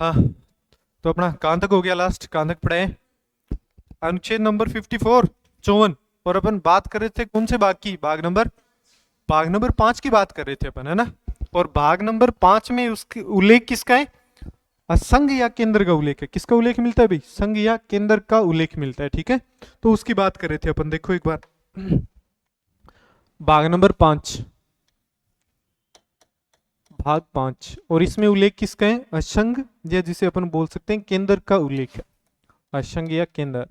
हाँ, तो अपना कहाँ तक हो गया? लास्ट कहाँ तक पढ़े? अनुच्छेद नंबर 54, 54। और अपन बात कर रहे थे कौन से भाग की? भाग नंबर 5 की बात कर रहे थे अपन, है ना? और भाग नंबर 5 में उसके उल्लेख किसका है? संघ या केंद्र का उल्लेख है। किसका उल्लेख मिलता है भाई? संघ या केंद्र का उल्लेख मिलता है, ठीक है? तो उसकी बात कर रहे थे अपन। देखो एक बार, भाग नंबर 5, भाग 5, और इसमें उल्लेख किसका है? असंघ, या जिसे अपन बोल सकते हैं केंद्र का उल्लेख है। असंघ या केंद्र।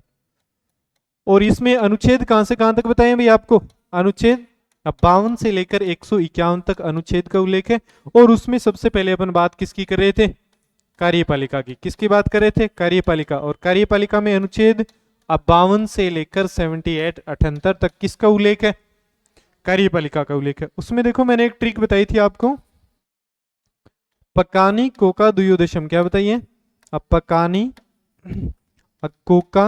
और इसमें अनुच्छेद कहां से कहां तक बताएं भाई आपको? अनुच्छेद 52 से लेकर 151 तक अनुच्छेद का उल्लेख है। और उसमें सबसे पहले अपन बात किसकी कर रहे थे? कार्यपालिका की। किसकी बात कर रहे थे? कार्यपालिका। और कार्यपालिका में अनुच्छेद 52 से लेकर 78 78 तक किसका उल्लेख है? कार्यपालिका का उल्लेख है। उसमें देखो मैंने एक ट्रिक बताई थी आपको, पकानी कोका दुयोदशम। क्या बताइए? अब पकानी कोका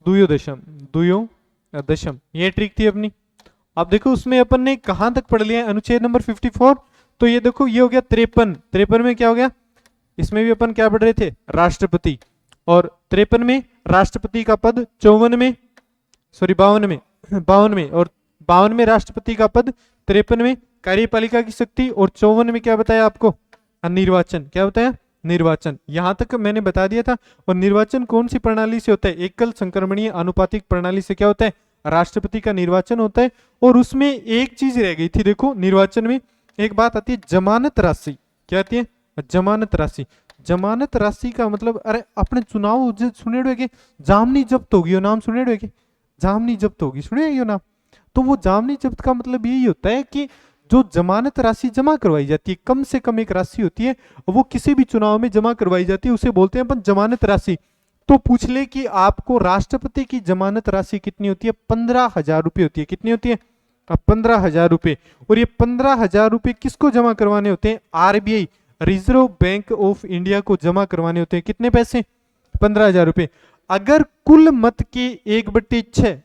दुयोदशम, दुयो दशम, ये ट्रिक थी अपनी। अब देखो उसमें अपन ने कहां तक पढ़ लिया है? अनुच्छेद नंबर 54। तो ये देखो ये हो गया 53। 53 में क्या हो गया? इसमें भी अपन क्या पढ़ रहे थे? राष्ट्रपति। और 53 में राष्ट्रपति का पद, 54 में, सॉरी 52 में, 52 में, और 52 में राष्ट्रपति का पद, 53 में कार्यपालिका की शक्ति, और 54 में क्या बताया आपको? निर्वाचन। क्या बताया? निर्वाचन। यहां तक मैंने बता दिया था। और निर्वाचन कौन सी प्रणाली से होता है? एकल संक्रमणीय आनुपातिक प्रणाली से क्या होता है? राष्ट्रपति का निर्वाचन होता है। और उसमें एक चीज रह गई थी, देखो निर्वाचन में एक बात आती है, जमानत राशि। क्या आती है? जमानत राशि। जमानत राशि का मतलब, अरे अपने चुनाव सुने के जामनी जब्त होगी, नाम सुने के? जामनी जब्त होगी, सुने ये नाम? तो वो जामनी जब्त का मतलब यही होता है कि जो जमानत राशि जमा करवाई जाती है, कम से कम एक राशि होती है, वो किसी भी चुनाव में जमा करवाई जाती है, उसे बोलते हैं अपन जमानत राशि। तो पूछ ले कि आपको राष्ट्रपति की जमानत राशि कितनी होती है? 15,000 रुपये होती है। कितनी होती है? 15,000 रुपये। और ये 15,000 रुपये किसको जमा करवाने होते हैं? RBI, reserve bank of India को जमा करवाने होते हैं। कितने पैसे? 15,000 रुपये। अगर कुल मत के 1/6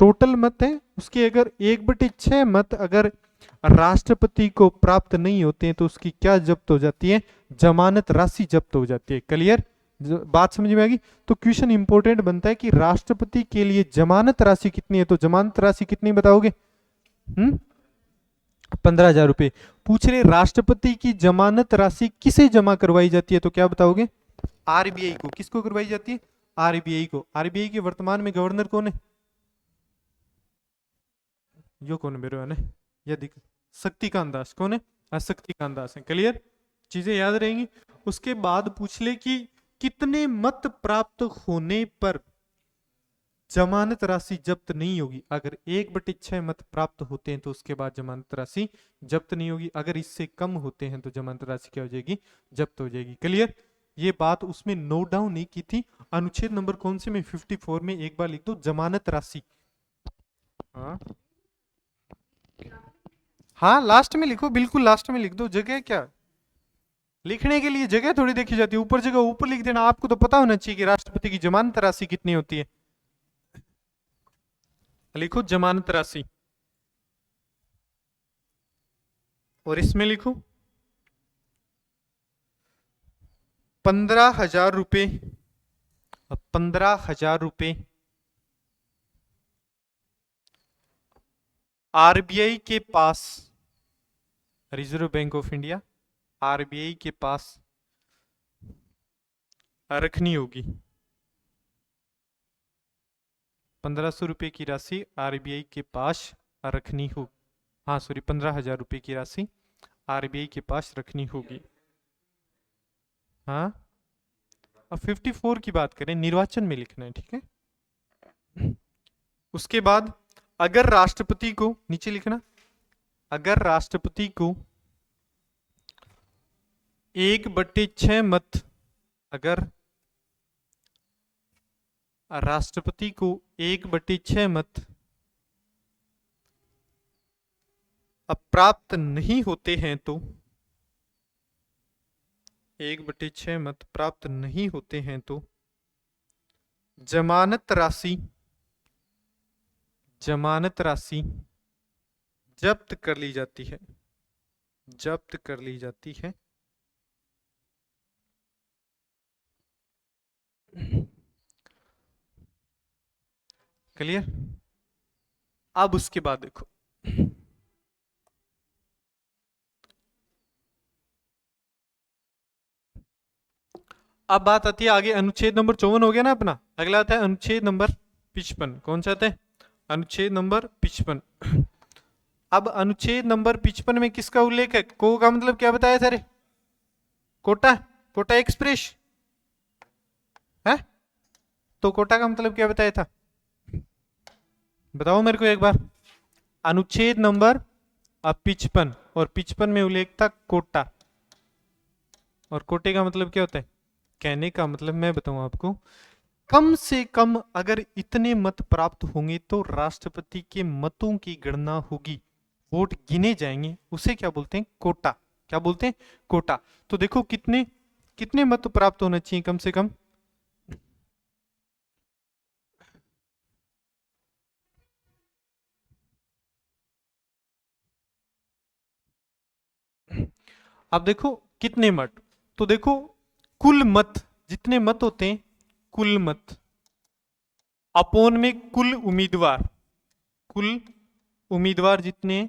टोटल मत है उसके, अगर 1/6 मत अगर राष्ट्रपति को प्राप्त नहीं होते हैं तो उसकी क्या जब्त हो जाती है? जमानत राशि जब्त हो जाती है। क्लियर? बात समझ में आ गई? तो क्वेश्चन इंपॉर्टेंट बनता है कि राष्ट्रपति के लिए जमानत राशि कितनी है? तो जमानत राशि कितनी बताओगे? 15,000 रुपये। पूछ रहे राष्ट्रपति की जमानत राशि किसे जमा करवाई जाती है? तो क्या बताओगे? आरबीआई को। किसको करवाई जाती है? आरबीआई को। आरबीआई के वर्तमान में गवर्नर कौन है? यो कौन मेरे है? ये दिख, शक्तिकांत दास। कौन है? शक्तिकांत दास है। क्लियर? चीजें याद रहेंगी। उसके बाद पूछ ले कि कितने मत प्राप्त होने पर जमानत राशि जब्त नहीं होगी? अगर 1/6 मत प्राप्त होते हैं तो उसके बाद जमानत राशि जब्त नहीं होगी। अगर इससे कम होते हैं तो जमानत राशि क्या हो जाएगी? जब्त हो जाएगी। क्लियर? ये बात उसमें नोट डाउन नहीं की थी। अनुच्छेद नंबर कौन से में? 54 में। एक बार लिख दो जमानत राशि। हाँ हाँ, लास्ट में लिखो, बिल्कुल लास्ट में लिख दो। जगह क्या लिखने के लिए जगह थोड़ी देखी जाती है, ऊपर जगह ऊपर लिख देना। आपको तो पता होना चाहिए कि राष्ट्रपति की जमानत राशि कितनी होती है। लिखो जमानत राशि, और इसमें लिखो 15,000 रुपये। अब 15,000 रुपये आरबीआई के पास, reserve bank of India, RBI के पास रखनी होगी। 1,500 रुपये की राशि आरबीआई के पास रखनी हो, हाँ सॉरी 15,000 रुपये की राशि आरबीआई के पास रखनी होगी। हाँ, अब 54 की बात करें, निर्वाचन में लिखना है, ठीक है? उसके बाद अगर राष्ट्रपति को, नीचे लिखना, अगर राष्ट्रपति को 1/6 मत, अगर राष्ट्रपति को 1/6 मत प्राप्त नहीं होते हैं तो, 1/6 मत प्राप्त नहीं होते हैं तो जमानत राशि, जमानत राशि जब्त कर ली जाती है, जब्त कर ली जाती है। क्लियर। अब उसके बाद देखो, अब बात आती है आगे, अनुच्छेद नंबर 54 हो गया ना अपना, अगला आता है अनुच्छेद नंबर 55। कौन सा आता है? अनुच्छेद नंबर 55। अब अनुच्छेद नंबर 55 में किसका उल्लेख है? को का मतलब क्या बताया था रे? कोटा, कोटा एक्सप्रेस है। तो कोटा का मतलब क्या बताया था? बताओ मेरे को एक बार। अनुच्छेद नंबर 55 और 55 में उल्लेख था कोटा। और कोटे का मतलब क्या होता है? कहने का मतलब मैं बताऊं आपको, कम से कम अगर इतने मत प्राप्त होंगे तो राष्ट्रपति के मतों की गणना होगी, वोट गिने जाएंगे, उसे क्या बोलते हैं? कोटा। क्या बोलते हैं? कोटा। तो देखो कितने कितने मत प्राप्त होना चाहिए कम से कम। अब देखो कितने मत, तो देखो कुल मत, जितने मत होते हैं, कुल मत अपोन में कुल उम्मीदवार, कुल उम्मीदवार जितने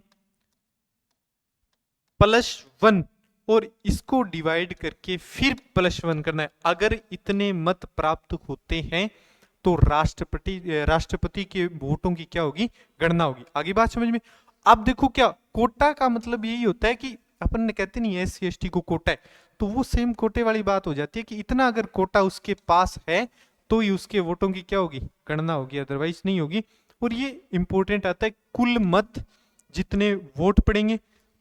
प्लस वन, और इसको डिवाइड करके फिर प्लस वन करना है। अगर इतने मत प्राप्त होते हैं तो राष्ट्रपति के वोटों की क्या होगी? गणना होगी। आगे बात समझ में। अब देखो क्या कोटा का मतलब यही होता है कि अपन ने कहते नहीं एससी एसटी को कोटा है, तो वो सेम कोटे वाली बात हो जाती है कि इतना अगर कोटा उसके पास है तो ही उसके वोटों की क्या होगी? गणना होगी, अदरवाइज नहीं होगी। और ये इंपॉर्टेंट आता है, कुल मत जितने वोट पड़ेंगे,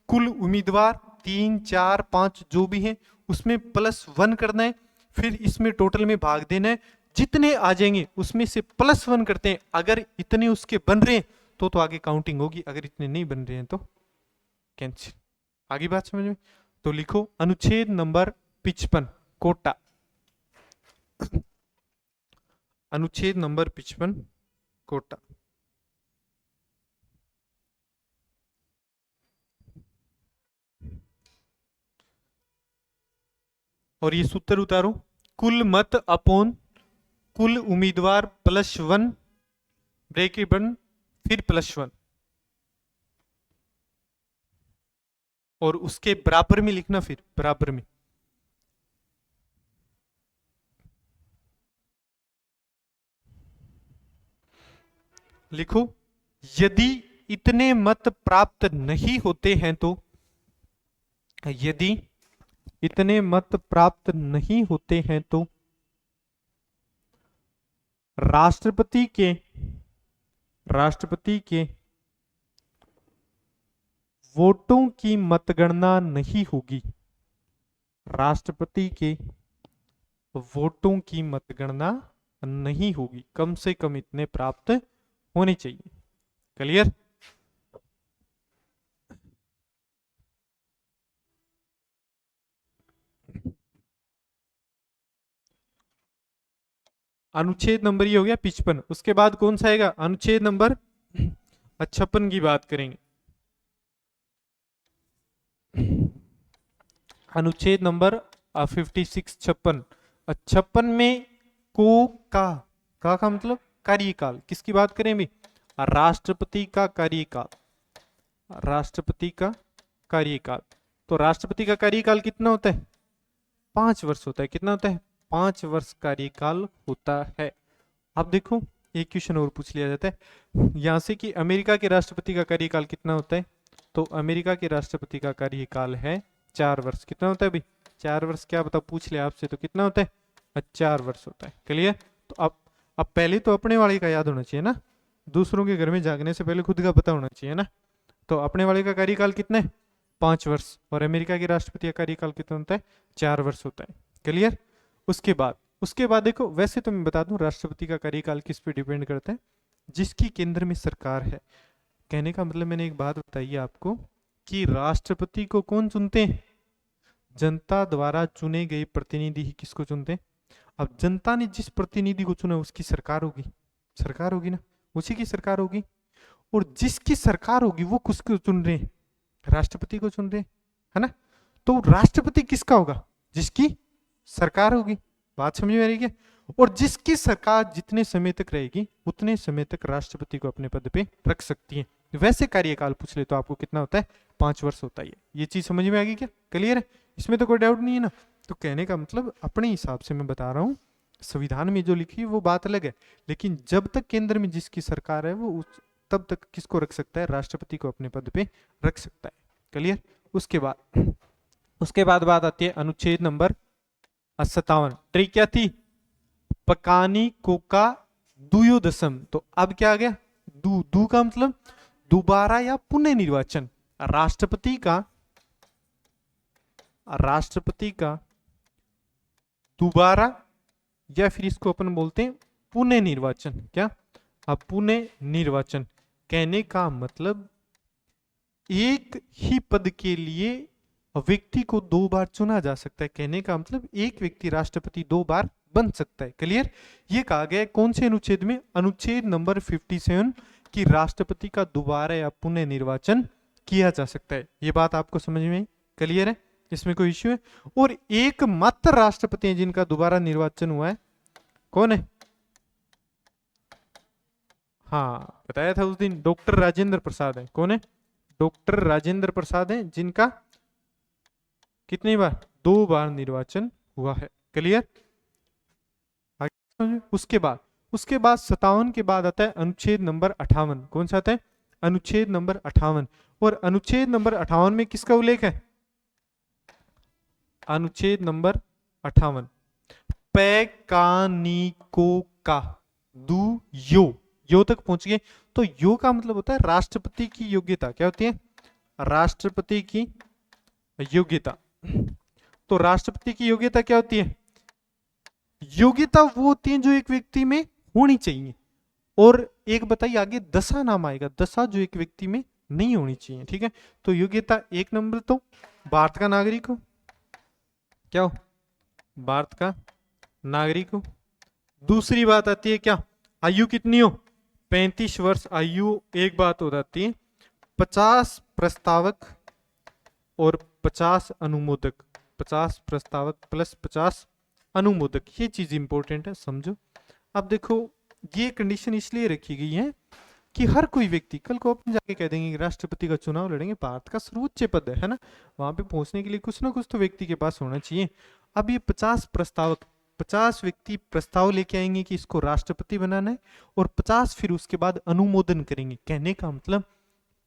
कुल उम्मीदवार 3 4 5 जो भी हैं उसमें प्लस वन करना है, फिर इसमें टोटल में भाग देना है, जितने आ जाएंगे उसमें से प्लस वन करते हैं। अगर इतने उसके बन रहे हैं तो आगे काउंटिंग होगी, अगर इतने नहीं बन रहे हैं तो कैंसिल। आगे बात समझ में। तो लिखो अनुच्छेद नंबर 55 कोटा, अनुच्छेद नंबर 55 कोटा। और ये सूत्र उतारो, कुल मत अपोन कुल उम्मीदवार प्लस वन, ब्रेक इवन, फिर प्लस वन, और उसके बराबर में लिखना, फिर बराबर में। लिखो यदि इतने मत प्राप्त नहीं होते हैं तो, यदि इतने मत प्राप्त नहीं होते हैं तो राष्ट्रपति के वोटों की मतगणना नहीं होगी, राष्ट्रपति के वोटों की मतगणना नहीं होगी, कम से कम इतने प्राप्त होने चाहिए। क्लियर। अनुच्छेद नंबर ये हो गया 55। उसके बाद कौन सा आएगा? अनुच्छेद नंबर 56 की बात करेंगे। अनुच्छेद नंबर 56 56। 56 में को का मतलब कार्यकाल, किसकी बात करें अभी? राष्ट्रपति का कार्यकाल, राष्ट्रपति का कार्यकाल। तो राष्ट्रपति का कार्यकाल कितना होता है? 5 वर्ष होता है। कितना होता है? 5 वर्ष कार्यकाल होता है। अब देखो एक क्वेश्चन और पूछ लिया जाता है यहां से कि अमेरिका के राष्ट्रपति का कार्यकाल कितना होता है? तो अमेरिका के राष्ट्रपति का कार्यकाल है 4 वर्ष। कितना होता है अभी? 4 वर्ष। क्या बता पूछ लिया आपसे, तो कितना होता है? 4 वर्ष होता है। क्लियर। तो अब पहले तो अपने वाले का याद होना चाहिए ना, दूसरों के घर में जागने से पहले खुद का पता होना चाहिए ना। तो अपने वाले का कार्यकाल कितना है? 5 वर्ष। और अमेरिका के राष्ट्रपति का कार्यकाल कितना होता है? 4 वर्ष होता है। क्लियर। उसके बाद देखो, वैसे तो मैं बता दूं राष्ट्रपति का कार्यकाल किस पे डिपेंड करता है? जिसकी केंद्र में सरकार है। कहने का मतलब मैंने एक बात बताई है आपको कि राष्ट्रपति को कौन चुनते हैं? जनता द्वारा चुने गए प्रतिनिधि ही किसको चुनते हैं? अब जनता ने जिस प्रतिनिधि को चुना उसकी सरकार होगी, सरकार होगी ना, उसी की सरकार होगी। और जिसकी सरकार होगी वो किसको चुन रहे हैं? राष्ट्रपति को चुन रहे हैं, है ना। तो राष्ट्रपति किसका होगा? जिसकी सरकार होगी। बात समझ में आ रही है? और जिसकी सरकार जितने समय तक रहेगी उतने समय तक राष्ट्रपति को अपने पद पे रख सकती है। वैसे कार्यकाल पूछ ले तो आपको कितना होता है? 5 वर्ष होता है। ये चीज समझ में आ गई क्या? क्लियर है? इसमें तो कोई डाउट नहीं है ना। तो कहने का मतलब अपने हिसाब से मैं बता रहा हूं, संविधान में जो लिखी है वो बात अलग है, लेकिन जब तक केंद्र में जिसकी सरकार है वो तब तक किसको रख सकता है? राष्ट्रपति को अपने पद पे रख सकता है। क्लियर? उसके बाद बात आती है अनुच्छेद नंबर 57। ट्रिक क्या थी? पकानी कोका दुयोदशम। तो अब क्या आ गया? दू का मतलब दोबारा या पुनः निर्वाचन। राष्ट्रपति का दोबारा या फिर इसको अपन बोलते हैं पुनः निर्वाचन। क्या? अब पुनः निर्वाचन कहने का मतलब एक ही पद के लिए व्यक्ति को 2 बार चुना जा सकता है। कहने का मतलब एक व्यक्ति राष्ट्रपति 2 बार बन सकता है। क्लियर? ये कहा गया है कौन से अनुच्छेद में? अनुच्छेद नंबर 57 कि राष्ट्रपति का दोबारा या पुनः निर्वाचन किया जा सकता है। ये बात आपको समझ में आई? क्लियर है? इसमें कोई इश्यू है? और एकमात्र राष्ट्रपति है जिनका दोबारा निर्वाचन हुआ है, कौन है? हाँ, बताया था उस दिन, डॉक्टर राजेंद्र प्रसाद है। कौन है? डॉक्टर राजेंद्र प्रसाद है, जिनका कितनी बार? 2 बार निर्वाचन हुआ है। क्लियर? उसके बाद 57 के बाद आता है अनुच्छेद नंबर 58। कौन सा आता है? अनुच्छेद नंबर 58। और अनुच्छेद नंबर 58 में किसका उल्लेख है? अनुच्छेद नंबर 58 पैकानिको का दू यो तक पहुंच गए। तो यो का मतलब होता है राष्ट्रपति की योग्यता। क्या होती है? राष्ट्रपति की योग्यता। तो राष्ट्रपति की योग्यता क्या होती है? योग्यता वो होती है जो एक व्यक्ति में होनी चाहिए। और एक बताइए आगे दशा नाम आएगा, दशा जो एक व्यक्ति में नहीं होनी चाहिए। ठीक है? तो योग्यता 1 नंबर तो भारत का नागरिक हो। क्या हो? भारत का नागरिक हो। दूसरी बात आती है क्या? आयु कितनी हो? 35 वर्ष आयु। एक बात हो जाती है 50 प्रस्तावक और 50 अनुमोदक। 50 प्रस्तावक प्लस 50 अनुमोदक। ये चीज इंपॉर्टेंट है, समझो। अब देखो ये कंडीशन इसलिए रखी गई है कि हर कोई व्यक्ति कल को अपन जाके कह देंगे कि राष्ट्रपति का चुनाव लड़ेंगे, भारत का सर्वोच्च पद है ना, वहां पे पहुंचने के लिए कुछ ना कुछ तो व्यक्ति के पास होना चाहिए। अब ये 50 प्रस्तावक, 50 व्यक्ति प्रस्ताव लेके आएंगे कि इसको राष्ट्रपति बनाना है, और 50 फिर उसके बाद अनुमोदन करेंगे। कहने का मतलब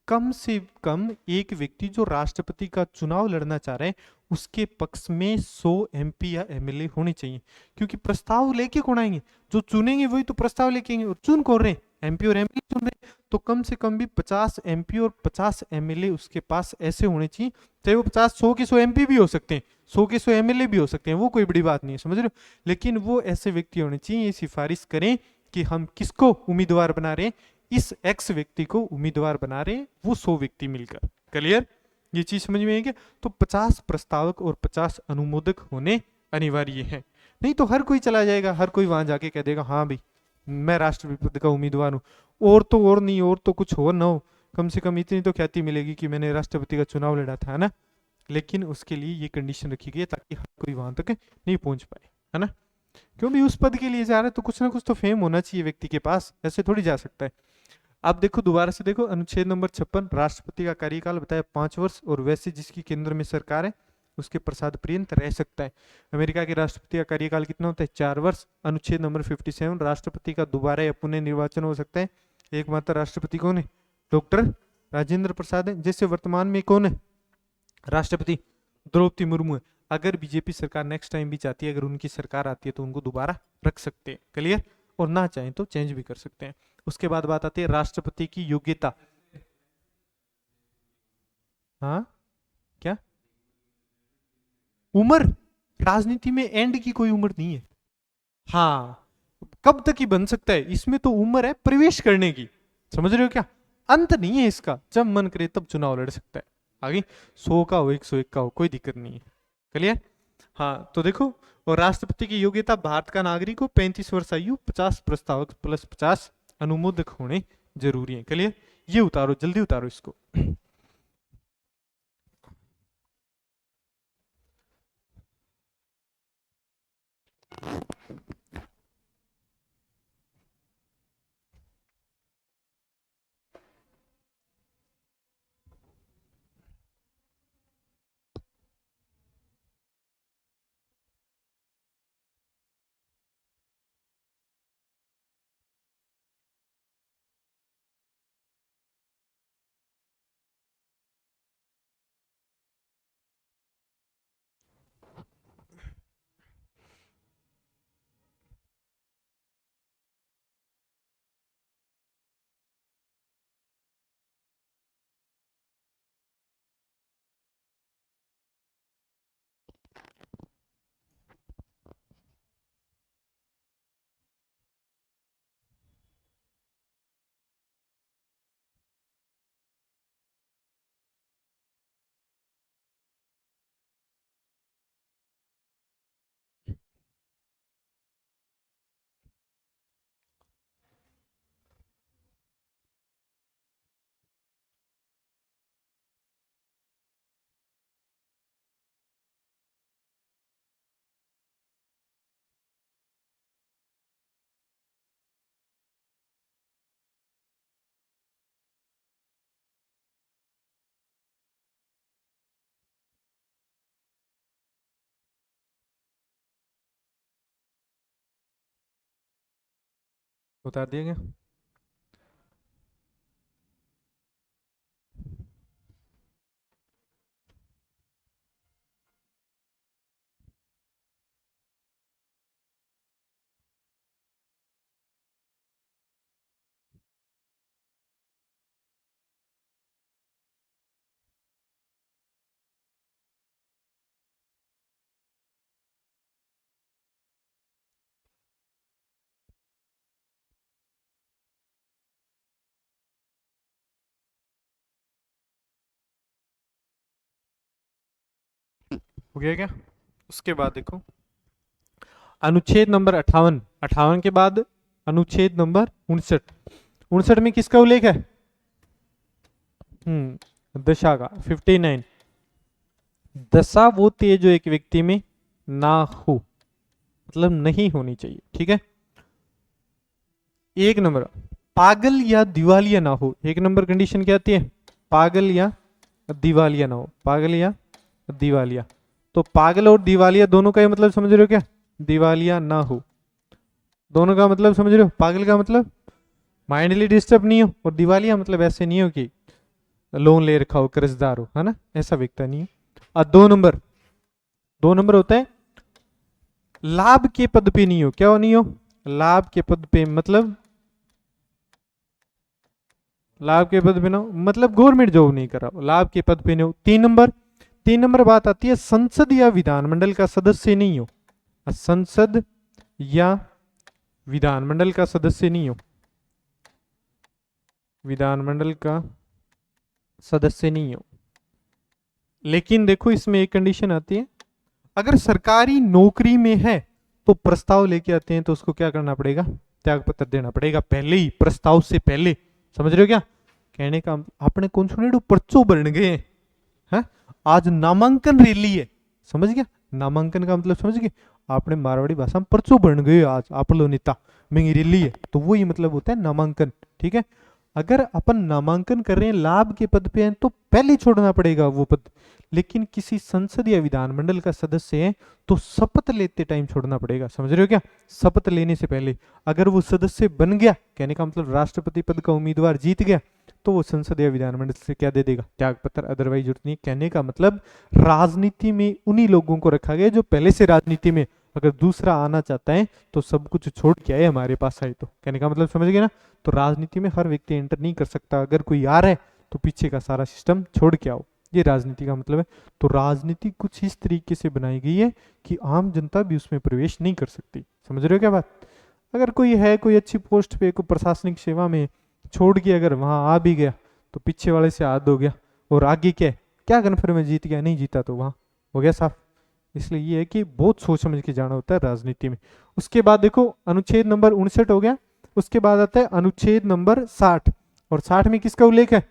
कम से कम एक व्यक्ति जो राष्ट्रपति का चुनाव लड़ना चाह रहे हैं उसके पक्ष में 100 MP या MLA होने चाहिए। क्योंकि प्रस्ताव लेके कौन आएंगे? जो चुनेंगे वही तो प्रस्ताव लेके आएंगे, और चुन कौन रहे? MP और MLA चुन रहे। तो कम से कम भी 50 MP और 50 MLA उसके पास ऐसे होने चाहिए। चाहे वो 100 के 100 MP भी हो सकते हैं, 100 के 100 MLA भी हो सकते हैं, वो कोई बड़ी बात नहीं है, समझ रहे हो। लेकिन वो ऐसे व्यक्ति होने चाहिए, ये सिफारिश करें कि हम किसको उम्मीदवार बना रहे हैं, इस एक्स व्यक्ति को उम्मीदवार बना रहे हैं, वो 100 व्यक्ति मिलकर। क्लियर? ये चीज समझ में आएगी। तो 50 प्रस्तावक और 50 अनुमोदक होने अनिवार्य है। नहीं तो हर कोई चला जाएगा, हर कोई वहां जाके कह देगा हाँ भाई मैं राष्ट्रपति का उम्मीदवार हूँ, और नहीं, और तो कुछ हो ना हो, कम से कम इतनी तो ख्याति मिलेगी कि मैंने राष्ट्रपति का चुनाव लड़ा था, है ना। लेकिन उसके लिए ये कंडीशन रखी गई है ताकि हर कोई वहां तक नहीं पहुंच पाए, है ना। क्यों भी उस पद के लिए जा रहा है तो कुछ ना कुछ तो फेम होना चाहिए व्यक्ति के पास, ऐसे थोड़ी जा सकता है। अब देखो दोबारा से देखो अनुच्छेद नंबर 56, राष्ट्रपति का कार्यकाल बताया 5 वर्ष, और वैसे जिसकी केंद्र में सरकार है उसके प्रसाद पर्यंत रह सकता है। अमेरिका के राष्ट्रपति का कार्यकाल कितना होता है? 4 वर्ष। अनुच्छेद नंबर 57, राष्ट्रपति का दोबारा या पुनः निर्वाचन हो सकता है। एकमात्र राष्ट्रपति कौन है? डॉक्टर राजेंद्र प्रसाद है। जैसे वर्तमान में कौन है राष्ट्रपति? द्रौपदी मुर्मू है। अगर बीजेपी सरकार नेक्स्ट टाइम भी चाहती है, अगर उनकी सरकार आती है तो उनको दोबारा रख सकते हैं। क्लियर? और ना चाहें तो चेंज भी कर सकते हैं। उसके बाद बात आती है राष्ट्रपति की योग्यता। हाँ क्या उम्र? राजनीति में एंड की कोई उम्र नहीं है। हाँ, कब तक ही बन सकता है, इसमें तो उम्र है प्रवेश करने की, समझ रहे हो क्या। अंत नहीं है इसका, जब मन करे तब चुनाव लड़ सकता है। आगे 100 का हो 101 का हो, कोई दिक्कत नहीं है। क्लियर? हाँ तो देखो, और राष्ट्रपति की योग्यता भारत का नागरिक हो, 35 वर्ष आयु, 50 प्रस्तावक प्लस 50 अनुमोदक होने जरूरी है। क्लियर? ये उतारो, जल्दी उतारो इसको। उतार दिया गया। हो गया क्या? उसके बाद देखो अनुच्छेद नंबर 58, 58 के बाद अनुच्छेद नंबर 59, 59 में किसका उल्लेख है? दशा का। 59, दशा वो तेज जो एक व्यक्ति में ना हो, मतलब नहीं होनी चाहिए, ठीक है। एक नंबर, पागल या दिवालिया ना हो। एक नंबर कंडीशन क्या आती है? पागल या दिवालिया ना हो, पागल या दिवालिया। तो पागल और दिवालिया दोनों का ये मतलब समझ रहे हो क्या? दिवालिया ना हो, दोनों का मतलब समझ रहे हो? पागल का मतलब माइंडली डिस्टर्ब नहीं हो, और दिवालिया मतलब ऐसे नहीं हो कि लोन ले रखा हो, कर्जदार हो, है ना, ऐसा व्यक्ति नहीं है। और दो नंबर होता है लाभ के पद पे नहीं हो। क्या नहीं हो? लाभ के पद पे, मतलब लाभ के पद पे ना हो, मतलब गवर्नमेंट जॉब नहीं कर रहा हो, लाभ के पद पे नहीं हो। 3 नंबर, 3 नंबर बात आती है संसद या विधानमंडल का सदस्य नहीं हो। संसद या विधानमंडल का सदस्य नहीं हो, विधानमंडल का सदस्य नहीं हो। लेकिन देखो इसमें एक कंडीशन आती है, अगर सरकारी नौकरी में है तो प्रस्ताव लेके आते हैं तो उसको क्या करना पड़ेगा? त्याग पत्र देना पड़ेगा पहले ही, प्रस्ताव से पहले। समझ रहे हो क्या कहने का? आपने कौन सुने पर्चो बन गए हैं, आज नामांकन रैली है, समझ गया? नामांकन का मतलब समझ गए? आपने मारवाड़ी भाषा में पर्चो बन गए आज आप लो नेता, मेरी रैली है, तो वही मतलब होता है नामांकन, ठीक है। अगर अपन नामांकन कर रहे हैं लाभ के पद पे हैं तो पहले छोड़ना पड़ेगा वो पद, लेकिन किसी संसद या विधानमंडल का सदस्य है तो शपथ लेते टाइम छोड़ना पड़ेगा। समझ रहे हो क्या? शपथ लेने से पहले अगर वो सदस्य बन गया, कहने का मतलब राष्ट्रपति पद का उम्मीदवार जीत गया, तो वो संसद या विधानमंडल से क्या दे देगा? त्याग पत्र, अदरवाइज जरूरत नहीं। कहने का मतलब राजनीति में उन्हीं लोगों को रखा गया जो पहले से राजनीति में, अगर दूसरा आना चाहता है तो सब कुछ छोड़ के आए हमारे पास आए, तो कहने का मतलब समझ गए ना। तो राजनीति में हर व्यक्ति एंटर नहीं कर सकता, अगर कोई आ रहा है तो पीछे का सारा सिस्टम छोड़ के आओ, ये राजनीति का मतलब है। तो राजनीति कुछ इस तरीके से बनाई गई है कि आम जनता भी उसमें प्रवेश नहीं कर सकती। समझ रहे हो क्या बात? अगर कोई है, कोई अच्छी पोस्ट पे, कोई प्रशासनिक सेवा में, छोड़ के अगर वहां आ भी गया तो पीछे वाले से हाथ हो गया, और आगे क्या है, क्या कन्फर्म है जीत गया, नहीं जीता तो वहां हो गया साफ। इसलिए ये है कि बहुत सोच समझ के जाना होता है राजनीति में। उसके बाद देखो अनुच्छेद नंबर 59 हो गया, उसके बाद आता है अनुच्छेद नंबर 60। और 60 में किसका उल्लेख है?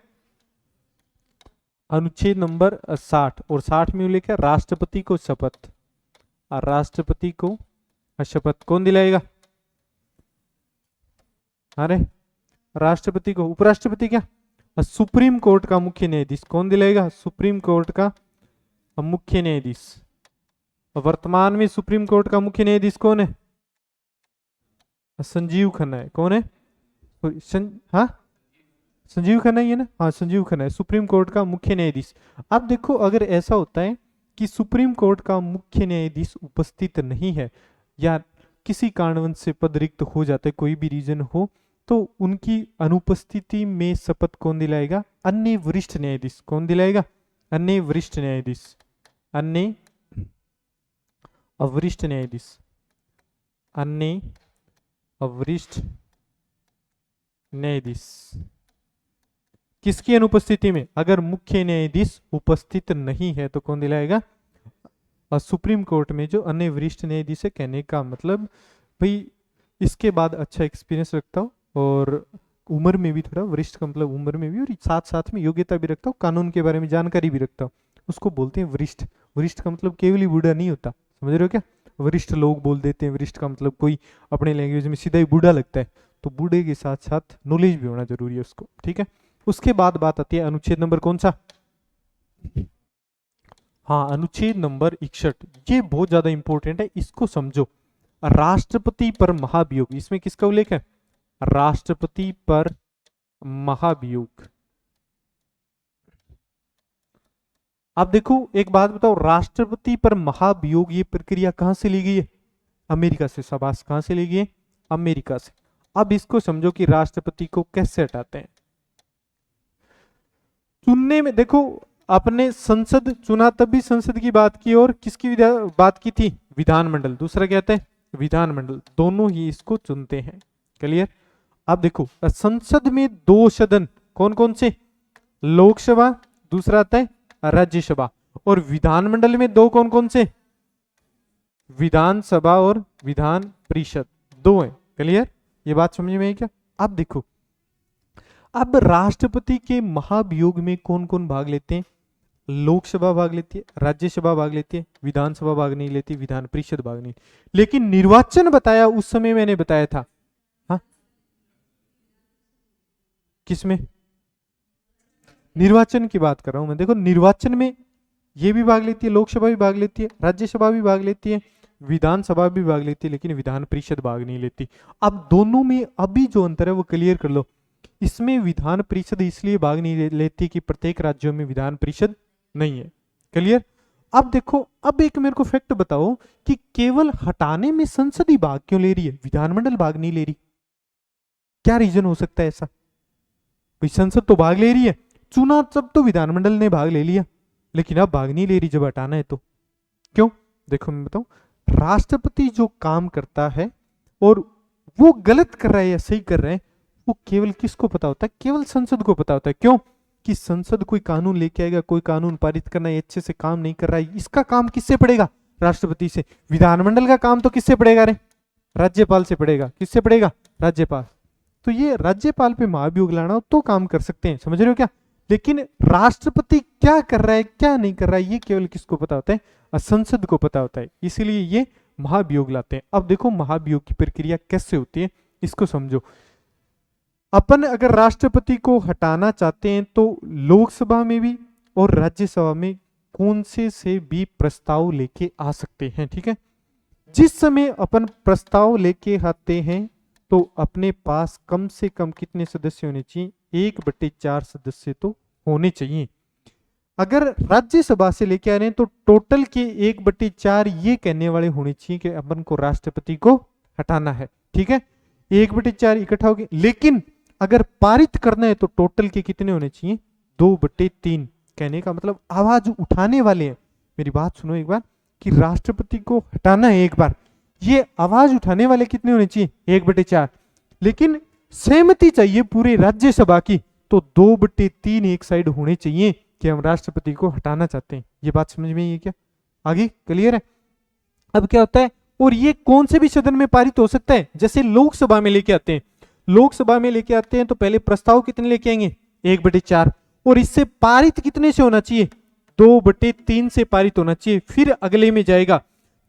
अनुच्छेद नंबर 60, और 60 में उल्लेख है राष्ट्रपति को शपथ। और राष्ट्रपति को शपथ कौन दिलाएगा? अरे राष्ट्रपति को। उपराष्ट्रपति क्या? सुप्रीम कोर्ट का मुख्य न्यायाधीश। कौन दिलाएगा? सुप्रीम कोर्ट का मुख्य न्यायाधीश। वर्तमान में सुप्रीम कोर्ट का मुख्य न्यायाधीश कौन है? संजीव खन्ना है। कौन है? हाँ संजीव खन्ना ही है ना? हाँ संजीव खन्ना है सुप्रीम कोर्ट का मुख्य न्यायाधीश। अब देखो अगर ऐसा होता है कि सुप्रीम कोर्ट का मुख्य न्यायाधीश उपस्थित नहीं है या किसी कारणवश से पद रिक्त हो जाता है, कोई भी रीजन हो, तो उनकी अनुपस्थिति में शपथ कौन दिलाएगा? अन्य वरिष्ठ न्यायाधीश। कौन दिलाएगा? अन्य वरिष्ठ न्यायाधीश। अन्य वरिष्ठ न्यायाधीश। अन्य वरिष्ठ न्यायाधीश किसकी अनुपस्थिति में? अगर मुख्य न्यायाधीश उपस्थित नहीं है तो कौन दिलाएगा? और सुप्रीम कोर्ट में जो अन्य वरिष्ठ न्यायाधीश है, कहने का मतलब भाई इसके बाद अच्छा एक्सपीरियंस रखता हो और उम्र में भी थोड़ा वरिष्ठ का मतलब उम्र में भी, और साथ साथ में योग्यता भी रखता हो, कानून के बारे में जानकारी भी रखता हो, उसको बोलते हैं वरिष्ठ। वरिष्ठ का मतलब केवल ही बूढ़ा नहीं होता, समझ रहे हो क्या? वरिष्ठ लोग बोल देते हैं वरिष्ठ का मतलब कोई अपने लैंग्वेज में सीधा ही बूढ़ा लगता है, तो बूढ़े के साथ साथ नॉलेज भी होना जरूरी है उसको, ठीक है। उसके बाद बात आती है अनुच्छेद नंबर कौन सा? हाँ अनुच्छेद नंबर 61। ये बहुत ज्यादा इंपॉर्टेंट है, इसको समझो। राष्ट्रपति पर महाभियोग, इसमें किसका उल्लेख है? राष्ट्रपति पर महाभियोग। अब देखो एक बात बताओ, राष्ट्रपति पर महाभियोग ये प्रक्रिया कहां से ली गई है? अमेरिका से। शाबाश, कहां से ली गई है? अमेरिका से। अब इसको समझो कि राष्ट्रपति को कैसे हटाते हैं। चुनने में देखो, अपने संसद चुना तब भी संसद की बात की और किसकी बात की थी? विधानमंडल। दूसरा क्या है? विधानमंडल। दोनों ही इसको चुनते हैं। क्लियर? अब देखो संसद में दो सदन कौन कौन से? लोकसभा, दूसरा आता है राज्यसभा। और विधानमंडल में दो कौन कौन से? विधानसभा और विधान परिषद, दो है। क्लियर? ये बात समझ में आई क्या? अब देखो, अब राष्ट्रपति के महाभियोग में कौन कौन भाग लेते हैं? लोकसभा भाग लेती है, राज्यसभा भाग लेती है, विधानसभा भाग नहीं लेती, विधान परिषद भाग नहीं। लेकिन निर्वाचन बताया उस समय मैंने बताया था। हाँ किसमें? निर्वाचन की बात कर रहा हूं मैं। देखो निर्वाचन में ये भी भाग लेती है, लोकसभा भी भाग लेती है, राज्यसभा भी भाग लेती है, विधानसभा भी भाग लेती है, लेकिन विधान परिषद भाग नहीं लेती। अब दोनों में अभी जो अंतर है वो क्लियर कर लो। इसमें विधान परिषद इसलिए भाग नहीं लेती कि प्रत्येक राज्यों में विधान परिषद नहीं है। क्लियर? अब देखो, अब एक मेरे को फैक्ट बताओ कि केवल हटाने में संसद ही भाग क्यों ले रही है, विधानमंडल भाग नहीं ले रही? क्या रीजन हो सकता है ऐसा? भाई संसद तो भाग ले रही है, चुना सब तो विधानमंडल ने भाग ले लिया, लेकिन अब भाग नहीं ले रही जब हटाना है तो क्यों? देखो मैं बताऊं, राष्ट्रपति जो काम करता है और वो गलत कर रहा है या सही कर रहा है, वो केवल किसको पता होता है? केवल संसद को पता होता है। क्यों? कि संसद कोई कानून लेके आएगा, कोई कानून पारित करना है, अच्छे से काम नहीं कर रहा है, इसका काम किससे पड़ेगा? राष्ट्रपति से। विधानमंडल का काम तो किससे पड़ेगा? रे राज्यपाल से पड़ेगा। किससे पड़ेगा? राज्यपाल। तो ये राज्यपाल पे महाभियोग लाना हो तो काम कर सकते हैं, समझ रहे हो क्या? लेकिन राष्ट्रपति क्या कर रहा है क्या नहीं कर रहा है, ये केवल किसको पता होता है? संसद को पता होता है, इसीलिए ये महाभियोग लाते हैं। अब देखो महाभियोग की प्रक्रिया कैसे होती है, इसको समझो। अपन अगर राष्ट्रपति को हटाना चाहते हैं तो लोकसभा में भी और राज्यसभा में कौन से भी प्रस्ताव लेके आ सकते हैं, ठीक है। जिस समय अपन प्रस्ताव लेके आते हैं तो अपने पास कम से कम कितने सदस्य होने चाहिए? 1/4 सदस्य तो होने चाहिए। अगर राज्यसभा से लेके आ रहे हैं तो टोटल के 1/4 ये कहने वाले होने चाहिए कि अपन को राष्ट्रपति को हटाना है, ठीक है। 1/4 इकट्ठा हो गए। लेकिन अगर पारित करना है तो टोटल के कितने होने चाहिए? 2/3। कहने का मतलब आवाज उठाने वाले हैं, मेरी बात सुनो एक बार, कि राष्ट्रपति को हटाना है एक बार, ये आवाज उठाने वाले कितने होने चाहिए? 1/4। लेकिन सहमति चाहिए पूरे राज्यसभा की, तो 2/3 एक साइड होने चाहिए कि हम राष्ट्रपति को हटाना चाहते हैं। ये बात समझ में आई क्या? आगे क्लियर है? अब क्या होता है, और ये कौन से भी सदन में पारित हो सकता है। जैसे लोकसभा में लेके आते हैं, लोकसभा में लेके आते हैं तो पहले प्रस्ताव कितने लेके आएंगे, 1/4, और इससे पारित कितने से होना चाहिए, 2/3 से पारित होना चाहिए। फिर अगले में जाएगा,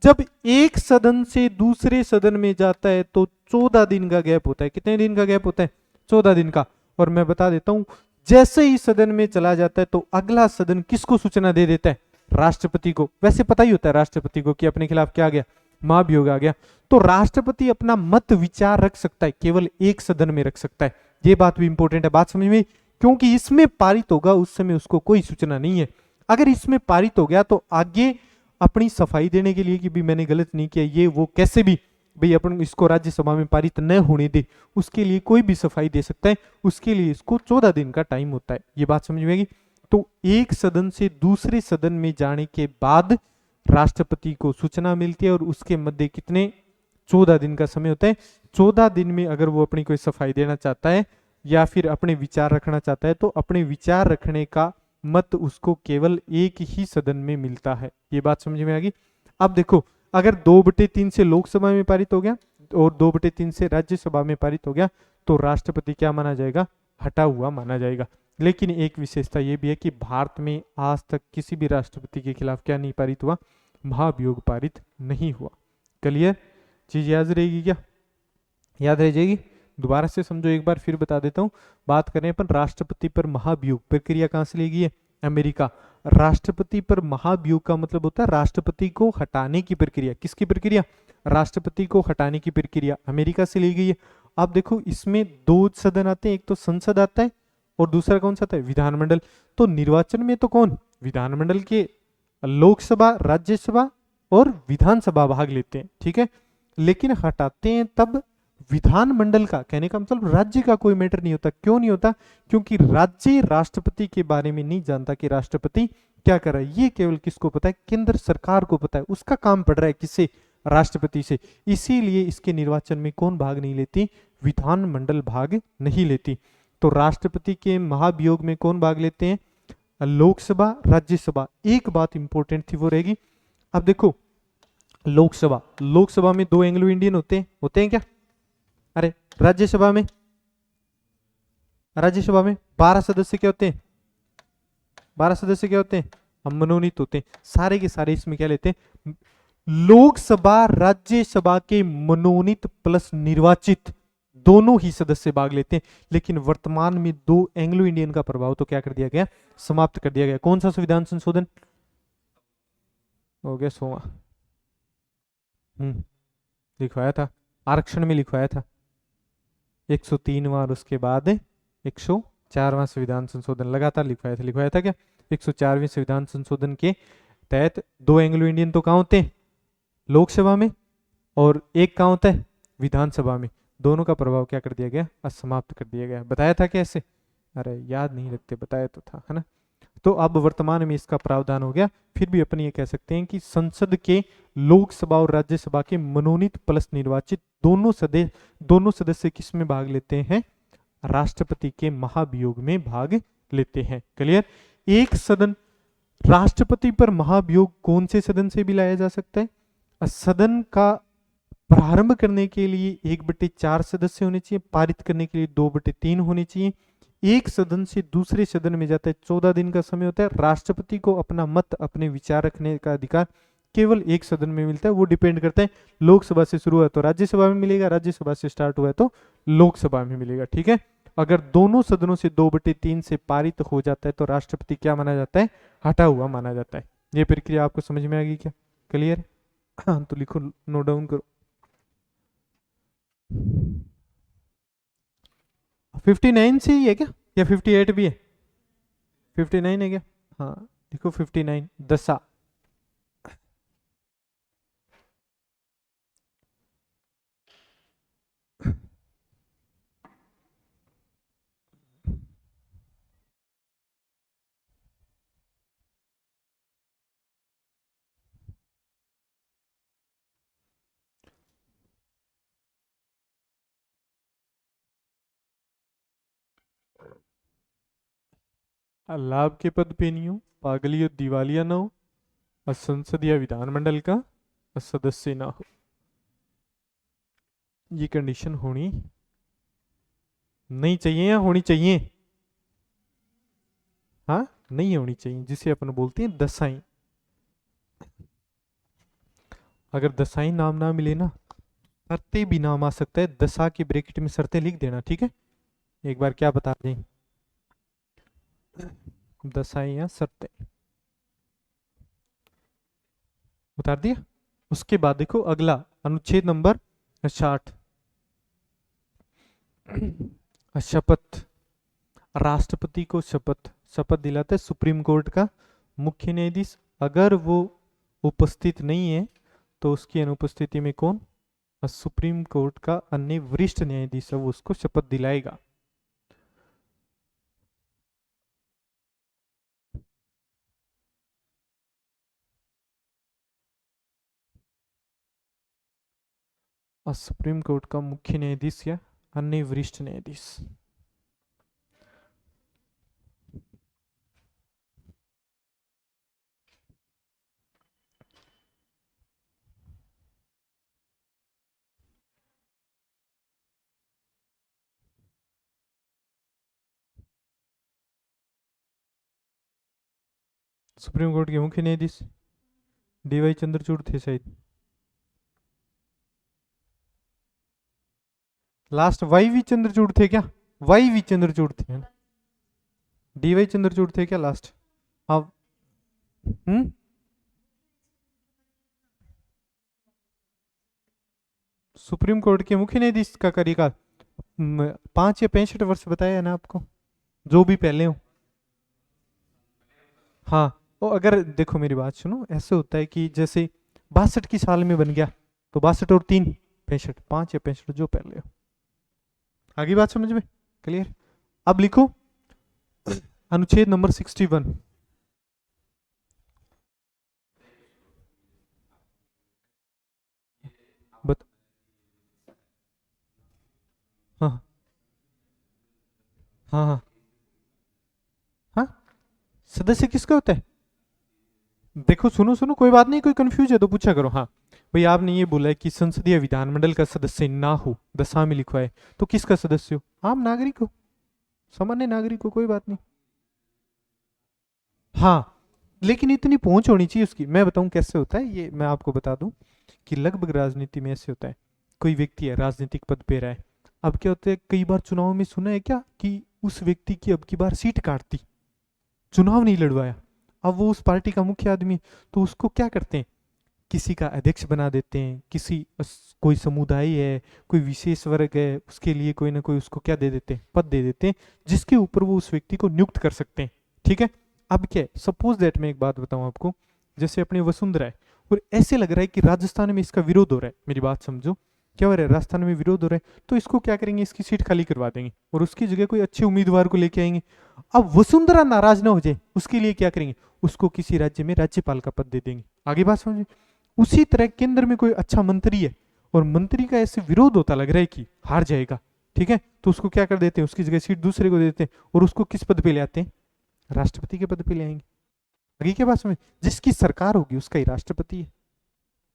जब एक सदन से दूसरे सदन में जाता है तो 14 दिन का गैप होता है। कितने दिन का गैप होता है, 14 दिन का। और मैं बता देता हूं, जैसे ही सदन में चला जाता है तो अगला सदन किसको सूचना दे देता है, राष्ट्रपति को। वैसे पता ही होता है राष्ट्रपति को कि अपने खिलाफ क्या आ गया, महाभियोग आ गया। तो राष्ट्रपति अपना मत विचार रख सकता है, केवल एक सदन में रख सकता है। ये बात भी इंपॉर्टेंट है, बात समझ में, क्योंकि इसमें पारित होगा उस समय उसको कोई सूचना नहीं है। अगर इसमें पारित हो गया तो आगे अपनी सफाई देने के लिए कि भी मैंने गलत नहीं किया, ये वो कैसे भी भाई अपन इसको राज्यसभा में पारित न होने दे, उसके लिए कोई भी सफाई दे सकता है। उसके लिए इसको 14 दिन का टाइम होता है। ये बात समझ में आएगी। तो एक सदन से दूसरे सदन में जाने के बाद राष्ट्रपति को सूचना मिलती है और उसके मध्य कितने, 14 दिन का समय होता है। 14 दिन में अगर वो अपनी कोई सफाई देना चाहता है या फिर अपने विचार रखना चाहता है तो अपने विचार रखने का मत उसको केवल एक ही सदन में मिलता है। ये बात समझ में आ गई। अब देखो, अगर 2/3 से लोकसभा में पारित हो गया और 2/3 से राज्यसभा में पारित हो गया तो राष्ट्रपति क्या माना जाएगा, हटा हुआ माना जाएगा। लेकिन एक विशेषता यह भी है कि भारत में आज तक किसी भी राष्ट्रपति के खिलाफ क्या नहीं पारित हुआ, महाभियोग पारित नहीं हुआ। क्लियर, चीज याद रहेगी क्या, याद रह जाएगी। दोबारा से समझो, एक बार फिर बता देता हूं। बात करें अपन राष्ट्रपति पर महाभियोग प्रक्रिया कहां से ली गई है, अमेरिका। राष्ट्रपति पर महाभियोग का मतलब होता है राष्ट्रपति को हटाने की प्रक्रिया। किसकी प्रक्रिया, राष्ट्रपति को हटाने की प्रक्रिया अमेरिका से ली गई है। आप देखो, इसमें 2 सदन आते हैं, एक तो संसद आता है और दूसरा कौन सा आता है, विधानमंडल। तो निर्वाचन में तो कौन, विधानमंडल के लोकसभा, राज्यसभा और विधानसभा भाग लेते हैं, ठीक है। लेकिन हटाते हैं तब विधानमंडल का, कहने का मतलब राज्य का कोई मैटर नहीं होता। क्यों नहीं होता, क्योंकि राज्य राष्ट्रपति के बारे में नहीं जानता कि राष्ट्रपति क्या कर रहा है। ये केवल किसको पता है, केंद्र सरकार को पता है। उसका काम पड़ रहा है किससे, राष्ट्रपति से। इसीलिए इसके निर्वाचन में कौन भाग नहीं लेती, विधानमंडल भाग नहीं लेती। तो राष्ट्रपति के महाभियोग में कौन भाग लेते हैं, लोकसभा, राज्यसभा। एक बात इंपॉर्टेंट थी वो रहेगी। अब देखो, लोकसभा, लोकसभा में 2 एंग्लो इंडियन होते हैं क्या, अरे राज्यसभा में, राज्यसभा में 12 सदस्य क्या होते हैं, 12 सदस्य क्या होते हैं, हम मनोनीत होते हैं। सारे के सारे इसमें क्या लेते हैं, लोकसभा राज्यसभा के मनोनीत प्लस निर्वाचित दोनों ही सदस्य भाग लेते हैं। लेकिन वर्तमान में 2 एंग्लो इंडियन का प्रभाव तो क्या कर दिया गया, समाप्त कर दिया गया। कौन सा संविधान संशोधन हो गया, 16वां लिखवाया था, आरक्षण में लिखवाया था 103वां और उसके बाद 104वां संविधान संशोधन लगातार लिखवाया था क्या। 104वें संविधान संशोधन के तहत 2 एंग्लो इंडियन तो कहां होते हैं, लोकसभा में, और एक कहां होता है, विधानसभा में। दोनों का प्रभाव क्या कर दिया गया, असमाप्त कर दिया गया। बताया था कैसे, अरे याद नहीं रखते, बताया तो था, है ना। तो अब वर्तमान में इसका प्रावधान हो गया। फिर भी अपन ये कह सकते हैं कि संसद के लोकसभा और राज्यसभा के मनोनीत प्लस निर्वाचित दोनों सदस्य किस में भाग लेते हैं, राष्ट्रपति के महाभियोग में भाग लेते हैं। क्लियर। एक सदन, राष्ट्रपति पर महाभियोग कौन से सदन से भी लाया जा सकता है, सदन का प्रारंभ करने के लिए 1/4 सदस्य होने चाहिए, पारित करने के लिए 2/3 होने चाहिए। एक सदन से दूसरे सदन में जाता है, 14 दिन का समय होता है। राष्ट्रपति को अपना मत, अपने विचार रखने का अधिकार केवल एक सदन में मिलता है। वो डिपेंड करता है, लोकसभा से शुरू हुआ तो राज्यसभा में मिलेगा, राज्यसभा से स्टार्ट हुआ है तो लोकसभा में मिलेगा, ठीक है। अगर दोनों सदनों से 2/3 से पारित हो जाता है तो राष्ट्रपति क्या माना जाता है, हटा हुआ माना जाता है। ये प्रक्रिया आपको समझ में आ गई क्या, क्लियर। हाँ तो लिखो, नोट डाउन करो। 59 से ही है क्या, या 58 भी है, 59 है क्या, हाँ देखो 59 दशा। लाभ के पद पे नहीं हो, पागली और दिवालिया ना हो, और संसद या विधानमंडल का सदस्य ना हो, ये कंडीशन होनी नहीं चाहिए या होनी चाहिए? हाँ, नहीं होनी चाहिए, जिसे अपन बोलते हैं दसाई। अगर दसाई नाम ना मिले ना, शर्तें भी नाम आ सकता है, दशा की ब्रैकेट में शर्तें लिख देना, ठीक है? एक बार क्या बता दें, दसाई या शर्तें उतार दिया। उसके बाद देखो अगला अनुच्छेद नंबर 60, शपथ। राष्ट्रपति को शपथ शपथ दिलाता है सुप्रीम कोर्ट का मुख्य न्यायाधीश। अगर वो उपस्थित नहीं है तो उसकी अनुपस्थिति में कौन, सुप्रीम कोर्ट का अन्य वरिष्ठ न्यायाधीश है, वो उसको शपथ दिलाएगा। और सुप्रीम कोर्ट का मुख्य न्यायाधीश या अन्य वरिष्ठ न्यायाधीश। सुप्रीम कोर्ट के मुख्य न्यायाधीश डीवाई चंद्रचूड़ थे शायद। लास्ट वाई वी चंद्रचूड़ थे क्या? वाई वी चंद्रचूड़ थे ना? डीवाई चंद्रचूड़ थे क्या लास्ट? हाँ। हम्म। सुप्रीम कोर्ट के मुख्य न्यायाधीश का कार्यकाल 5 या 65 वर्ष बताया ना आपको, जो भी पहले हो। हाँ, वो अगर देखो मेरी बात सुनो, ऐसे होता है कि जैसे 62 की साल में बन गया तो 62 और 3 65, 5 या 65 जो पहले हो। आगे बात समझ में क्लियर? अब लिखो अनुच्छेद नंबर 61। बत हाँ हाँ हाँ हाँ। सदस्य किसका होता है? देखो सुनो सुनो, कोई बात नहीं, कोई कंफ्यूज है तो पूछा करो। हाँ भाई, आपने ये बोला है कि संसदीय विधानमंडल का सदस्य ना हो, दशा में लिखा है, तो किसका सदस्य हो? आम नागरिक हो, सामान्य नागरिक हो, कोई बात नहीं। हाँ, लेकिन इतनी पहुंच होनी चाहिए उसकी। मैं बताऊं कैसे होता है ये, मैं आपको बता दूं कि लगभग राजनीति में ऐसे होता है, कोई व्यक्ति है राजनीतिक पद पे रहा है, अब क्या होता है कई बार चुनाव में सुना है क्या कि उस व्यक्ति की अब की बार सीट काट दी, चुनाव नहीं लड़वाया। अब वो उस पार्टी का मुख्य आदमी है, तो उसको क्या करते हैं, किसी का अध्यक्ष बना देते हैं, किसी कोई समुदाय है, कोई विशेष वर्ग है, उसके लिए कोई ना कोई उसको क्या दे देते हैं, पद दे देते हैं, जिसके ऊपर वो उस व्यक्ति को नियुक्त कर सकते हैं। ठीक है? अब क्या है, सपोज दैट मैं एक बात बताऊं आपको, जैसे अपनी वसुंधरा है और ऐसे लग रहा है कि राजस्थान में इसका विरोध हो रहा है, मेरी बात समझो, क्या हो रहा है, राजस्थान में विरोध हो रहा है, तो इसको क्या करेंगे, इसकी सीट खाली करवा देंगे और उसकी जगह कोई अच्छे उम्मीदवार को लेके आएंगे। अब वसुंधरा नाराज ना हो जाए, उसके लिए क्या करेंगे, उसको किसी राज्य में राज्यपाल का पद दे देंगे। आगे बात समझे? उसी तरह केंद्र में कोई अच्छा मंत्री है और मंत्री का ऐसे विरोध होता लग रहा है कि हार जाएगा, ठीक है, तो उसको क्या कर देते हैं, उसकी जगह सीट दूसरे को दे देते हैं और उसको किस पद पे ले आते हैं, राष्ट्रपति के पद पे ले आएंगे। आगे क्या बात समझ? जिसकी सरकार होगी उसका ही राष्ट्रपति है।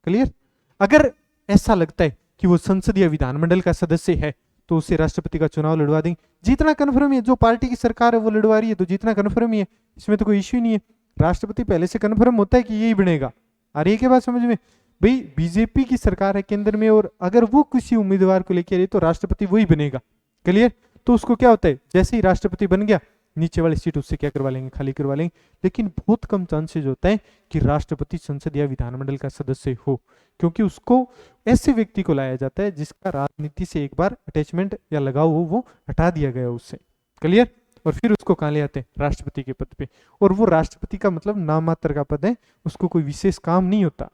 क्लियर? अगर ऐसा लगता है कि वो संसदीय विधानमंडल का सदस्य है तो उसे राष्ट्रपति का चुनाव लड़वा देंगे। जीतना कन्फर्म है, जो पार्टी की सरकार है वो लड़वा रही है तो जीतना कन्फर्म ही है, इसमें तो कोई इश्यू नहीं है। राष्ट्रपति पहले से कन्फर्म होता है कि यही बनेगा। अरे क्या बात समझ में? भाई बीजेपी की सरकार है केंद्र में और अगर वो किसी उम्मीदवार को लेके आ रही तो राष्ट्रपति वही बनेगा। क्लियर? तो उसको क्या होता है, जैसे ही राष्ट्रपति बन गया नीचे वाली सीट उससे क्या करवा लेंगे, खाली करवा लेंगे। लेकिन बहुत कम चांसेज होता है कि राष्ट्रपति संसद या विधानमंडल का सदस्य हो, क्योंकि उसको ऐसे व्यक्ति को लाया जाता है जिसका राजनीति से एक बार अटैचमेंट या लगाव हो, वो हटा दिया गया उससे। क्लियर? और फिर उसको कहाँ ले आते हैं, राष्ट्रपति के पद पे। और वो राष्ट्रपति का मतलब नाम मात्र का पद है, उसको कोई विशेष काम नहीं होता।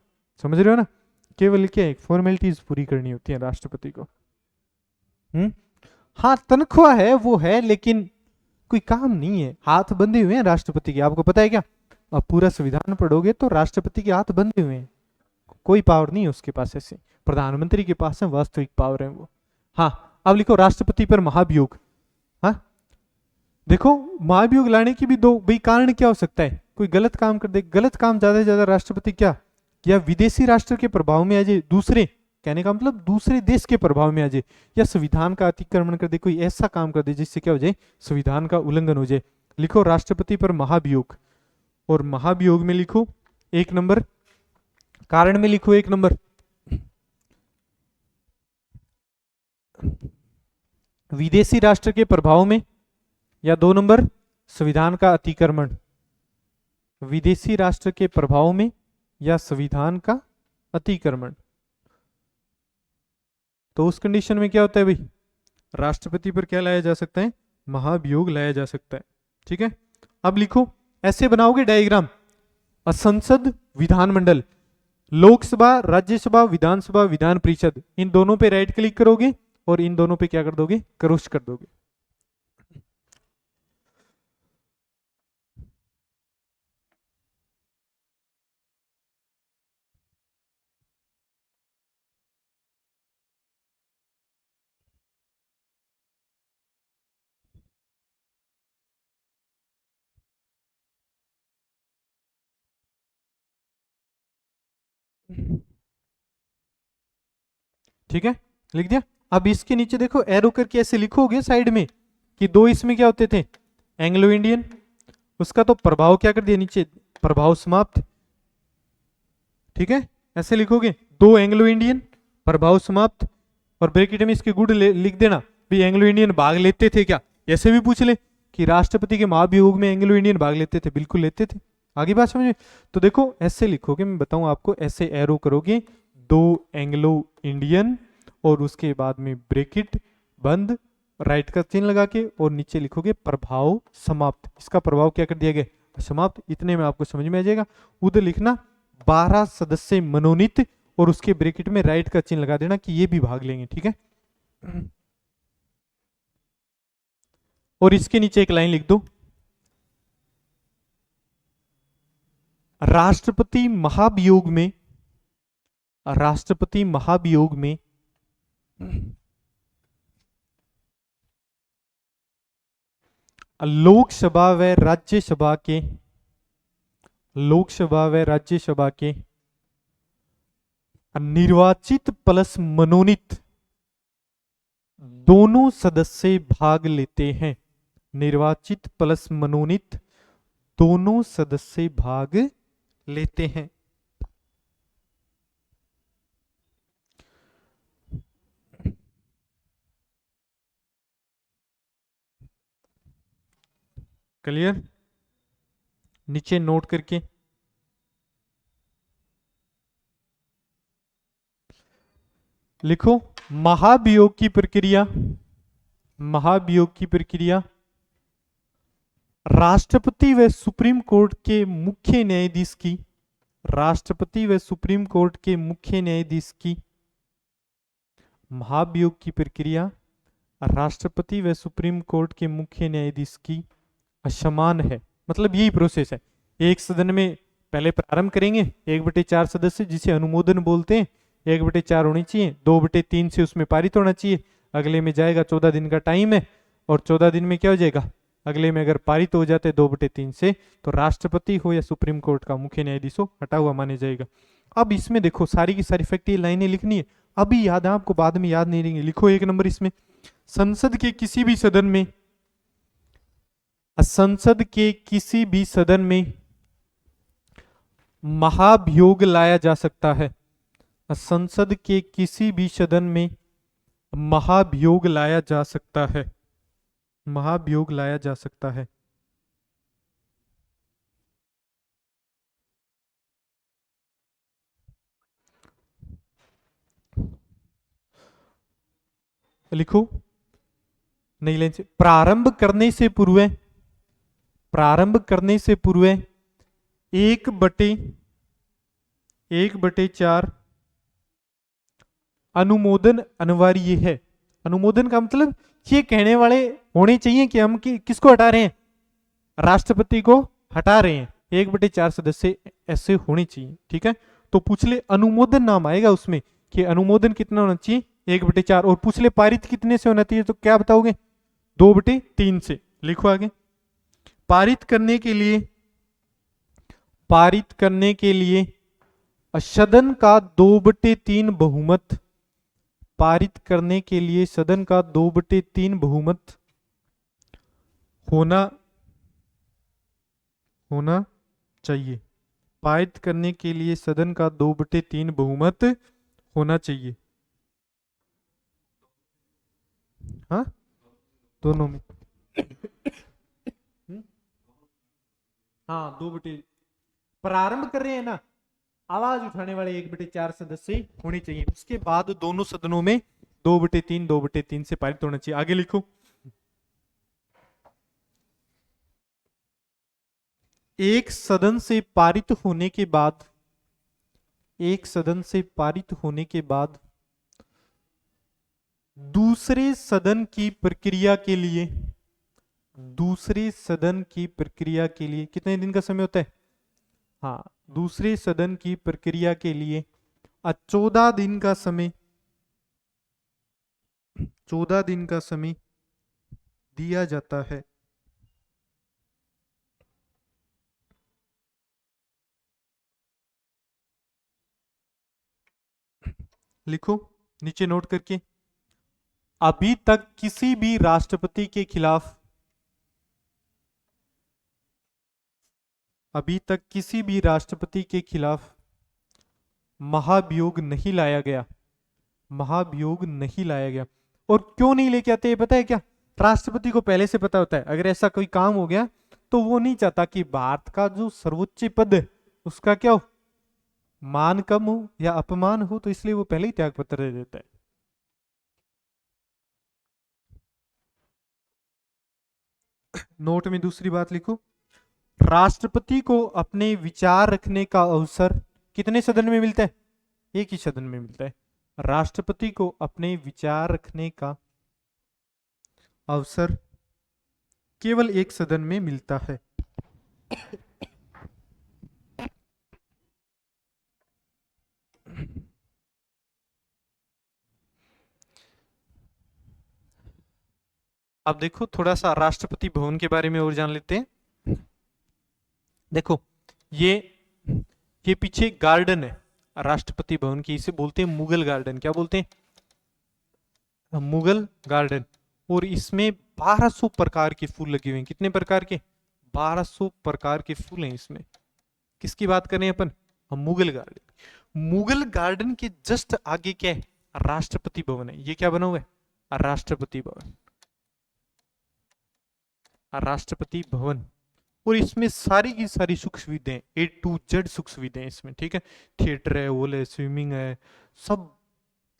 समझ रहे हो ना? केवल क्या है, फॉर्मेलिटीज पूरी करनी होती है राष्ट्रपति को। हाँ, तनख्वाह है वो है, लेकिन कोई काम नहीं है, हाथ बंधे हुए हैं राष्ट्रपति के, आपको पता है क्या? अब पूरा संविधान पढ़ोगे तो राष्ट्रपति के हाथ बंधे हुए हैं, कोई पावर नहीं है उसके पास, ऐसे प्रधानमंत्री के पास है वास्तविक पावर है वो। हाँ, अब लिखो राष्ट्रपति पर महाभियोग। हाँ, देखो महाभियोग लाने की भी दो भाई कारण क्या हो सकता है, कोई गलत काम कर दे, गलत काम ज्यादा से ज्यादा राष्ट्रपति क्या, या विदेशी राष्ट्र के प्रभाव में आ जाए दूसरे, कहने का मतलब दूसरे देश के प्रभाव में आ जाए, या संविधान का अतिक्रमण कर दे, कोई ऐसा काम कर दे जिससे क्या हो जाए, संविधान का उल्लंघन हो जाए। लिखो राष्ट्रपति पर महाभियोग, और महाभियोग में लिखो 1 नंबर, कारण में लिखो 1 नंबर, विदेशी राष्ट्र के प्रभाव में, या 2 नंबर संविधान का अतिक्रमण, विदेशी राष्ट्र के प्रभाव में या संविधान का अतिक्रमण। तो उस कंडीशन में क्या होता है भाई, राष्ट्रपति पर क्या लाया जा सकता है, महाभियोग लाया जा सकता है। ठीक है, अब लिखो, ऐसे बनाओगे डायग्राम, संसद, विधानमंडल, लोकसभा, राज्यसभा, विधानसभा, विधान परिषद, इन दोनों पे राइट क्लिक करोगे और इन दोनों पे क्या कर दोगे, क्रॉस कर दोगे। ठीक है, लिख दिया। अब इसके नीचे देखो एरो करके ऐसे लिखोगे साइड में कि 2 इसमें क्या होते थे, एंग्लो इंडियन, उसका तो प्रभाव क्या कर दिया नीचे, प्रभाव समाप्त। ठीक है, ऐसे लिखोगे 2 एंग्लो इंडियन, प्रभाव समाप्त, और ब्रैकेट में इसके गुड लिख देना भी, एंग्लो इंडियन भाग लेते थे क्या, ऐसे भी पूछ ले कि राष्ट्रपति के महाभियोग में एंग्लो इंडियन भाग लेते थे, बिल्कुल लेते थे। आगे बात समझे, तो देखो ऐसे लिखोगे, मैं बताऊं आपको, ऐसे एरो करोगे 2 एंग्लो इंडियन, और उसके बाद में ब्रैकेट बंद, राइट का चिन्ह लगा के, और नीचे लिखोगे प्रभाव समाप्त। इसका प्रभाव क्या कर दिया गया, समाप्त। इतने में आपको समझ में आ जाएगा। उधर लिखना 12 सदस्य मनोनीत, और उसके ब्रैकेट में राइट का चिन्ह लगा देना कि ये भी भाग लेंगे। ठीक है, और इसके नीचे एक लाइन लिख दो, राष्ट्रपति महाभियोग में, राष्ट्रपति महाभियोग में लोकसभा व राज्यसभा के, लोकसभा व राज्यसभा के निर्वाचित प्लस मनोनीत दोनों सदस्य भाग लेते हैं। निर्वाचित प्लस मनोनीत दोनों सदस्य भाग लेते हैं। क्लियर, नीचे नोट करके लिखो, महाभियोग की प्रक्रिया, महाभियोग की प्रक्रिया राष्ट्रपति व सुप्रीम कोर्ट के मुख्य न्यायाधीश की, राष्ट्रपति व सुप्रीम कोर्ट के मुख्य न्यायाधीश की, महाभियोग की प्रक्रिया राष्ट्रपति व सुप्रीम कोर्ट के मुख्य न्यायाधीश की असमान है। मतलब यही प्रोसेस है, एक सदन में पहले प्रारंभ करेंगे, 1/4 सदस्य जिसे अनुमोदन बोलते हैं, 1/4 होनी चाहिए, 2/3 से उसमें पारित होना चाहिए, अगले में जाएगा, 14 दिन का टाइम है, और 14 दिन में क्या हो जाएगा, अगले में अगर पारित हो जाते 2/3 से, तो राष्ट्रपति हो या सुप्रीम कोर्ट का मुख्य न्यायाधीश हो, हटा हुआ माने जाएगा। अब इसमें देखो सारी की सारी फैक्ट लाइनें लिखनी है, अभी याद है आपको, बाद में याद नहीं रहेंगे। लिखो 1 नंबर इसमें, संसद के किसी भी सदन में, संसद के किसी भी सदन में महाभियोग लाया जा सकता है। संसद के किसी भी सदन में महाभियोग लाया जा सकता है, महाभियोग लाया जा सकता है। लिखो नई लाइन से, प्रारंभ करने से पूर्व, प्रारंभ करने से पूर्व 1/4 अनुमोदन अनिवार्य है। अनुमोदन का मतलब ये कहने वाले होने चाहिए कि हम किसको हटा रहे हैं, राष्ट्रपति को हटा रहे हैं, 1/4 सदस्य ऐसे होने चाहिए। ठीक है, तो पूछ ले अनुमोदन नाम आएगा उसमें कि अनुमोदन कितना होना चाहिए, 1/4, और पूछ ले पारित कितने से होना चाहिए, तो क्या बताओगे, 2/3 से। लिखो आगे, पारित करने के लिए, पारित करने के लिए सदन का 2/3 बहुमत, पारित करने के लिए सदन का 2/3 बहुमत होना होना चाहिए। पारित करने के लिए सदन का 2/3 बहुमत होना चाहिए। हाँ, दोनों में। हम्म? हाँ, 2/, प्रारंभ कर रहे हैं ना, आवाज उठाने वाले 1/4 सदस्य होने चाहिए, उसके बाद दोनों सदनों में 2/3 से पारित होना चाहिए। आगे लिखो। एक सदन से पारित होने के बाद, एक सदन से पारित होने के बाद दूसरे सदन की प्रक्रिया के लिए, दूसरे सदन की प्रक्रिया के लिए कितने दिन का समय होता है? हाँ, दूसरे सदन की प्रक्रिया के लिए 14 दिन का समय, 14 दिन का समय दिया जाता है। लिखो नीचे नोट करके। अभी तक किसी भी राष्ट्रपति के खिलाफ, अभी तक किसी भी राष्ट्रपति के खिलाफ महाभियोग नहीं लाया गया, महाभियोग नहीं लाया गया। और क्यों नहीं लेके आते ये पता है क्या? राष्ट्रपति को पहले से पता होता है अगर ऐसा कोई काम हो गया तो वो नहीं चाहता कि भारत का जो सर्वोच्च पद है उसका क्या हो, मान कम हो या अपमान हो, तो इसलिए वो पहले ही त्याग पत्र दे देता है। नोट में दूसरी बात लिखो। राष्ट्रपति को अपने विचार रखने का अवसर कितने सदन में मिलता है? एक ही सदन में मिलता है। राष्ट्रपति को अपने विचार रखने का अवसर केवल एक सदन में मिलता है। अब देखो थोड़ा सा राष्ट्रपति भवन के बारे में और जान लेते हैं। देखो ये ये पीछे गार्डन है राष्ट्रपति भवन की, इसे बोलते हैं मुगल गार्डन। क्या बोलते हैं? मुगल गार्डन। और इसमें 1200 प्रकार के फूल लगे हुए हैं। कितने प्रकार के? 1200 प्रकार के फूल हैं इसमें। किसकी बात कर रहे हैं अपन? हम मुगल गार्डन। मुगल गार्डन के जस्ट आगे क्या है? राष्ट्रपति भवन है। ये क्या बना हुआ है? राष्ट्रपति भवन, राष्ट्रपति भवन। और इसमें सारी की सारी सुख सुविधाएं, A to Z सुख सुविधाएं इसमें, ठीक है। थिएटर है, हॉल है, स्विमिंग है, सब